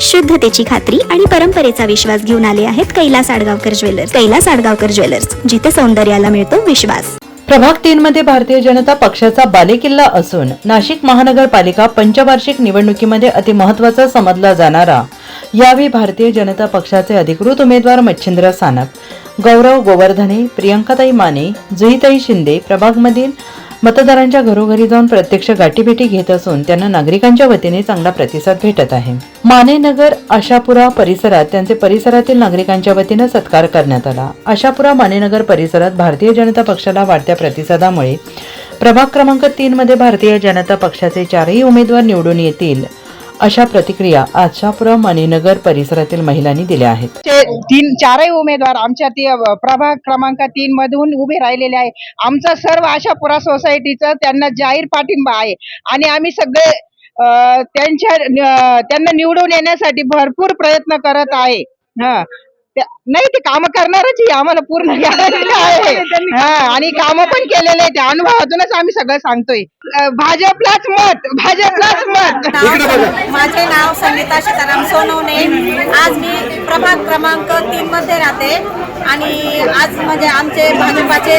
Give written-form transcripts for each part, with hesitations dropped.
शुद्धतेची खात्री आणि परंपरेचा विश्वास घेऊन आले आहेत कैलास आडगावकर ज्वेलर्स. कैलास आडगावकर ज्वेलर्स, जिथे सौंदर्याला मिळतो विश्वास. प्रभाग 3 मध्ये भारतीय जनता पक्षाचा बालेकिल्ला असून नाशिक महानगरपालिका पंचवार्षिक निवडणुकीमध्ये अतिमहत्त्वाचा समजला जाणारा यावेळी भारतीय जनता पक्षाचे अधिकृत उमेदवार मच्छिंद्र सानप, गौरव गोवर्धने, प्रियंकाताई माने, जुईताई शिंदे प्रभागमधील मतदारांच्या घरोघरी जाऊन प्रत्यक्ष गाठीभेटी घेत असून त्यांना नागरिकांच्या वतीने चांगला प्रतिसाद भेटत आहे. मानेनगर आशापुरा परिसरात त्यांचे परिसरातील नागरिकांच्या वतीने सत्कार करण्यात आला. आशापुरा मानेनगर परिसरात भारतीय जनता पक्षाला वाढत्या प्रतिसादामुळे प्रभाग क्रमांक 3 मध्ये भारतीय जनता पक्षाचे 4ही उमेदवार निवडून येतील अशा प्रतिक्रिया आशापुरा मानेनगर परिसरातील महिलांनी दिल्या आहेत. चारही उमेदवार आमच्या प्रभाग क्रमांक 3 मधून उभे राहिलेले आहे. आमचा सर्व आशापुरा सोसायटीचा त्यांना जाहीर पाठिंबा आहे आणि आम्ही सगळे त्यांना निवडून येण्यासाठी भरपूर प्रयत्न करत आहे. नाही, ते काम करणारच आम्हाला पूर्ण गॅरंटी आहे. आणि कामं पण केलेले त्या अनुभवातूनच आम्ही सगळं सांगतोय. भाजपलाच मत, भाजपलाच मत. माझे नाव संगीता सीताराम सोनवणे. आज मी प्रभाग क्रमांक 3 मध्ये राहते आणि आज म्हणजे आमचे भाजपाचे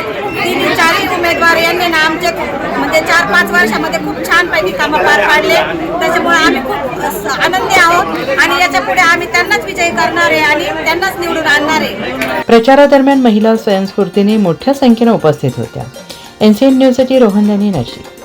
4ही उमेदवार यांनी ना आमचे म्हणजे 4-5 वर्षामध्ये खूप छान पैकी कामं पार पाडले. त्याच्यामुळे आम्ही खूप आनंदी आहोत आणि याच्या पुढे आम्ही त्यांनाच विजयी करणार आहे आणि त्यांनाच निवडून आणणार आहे. प्रचारादरम्यान महिला स्वयंस्फूर्तीने मोठ्या संख्येने उपस्थित होत्या. NCN न्यूजसाठी रोहन दानी, नाशिक.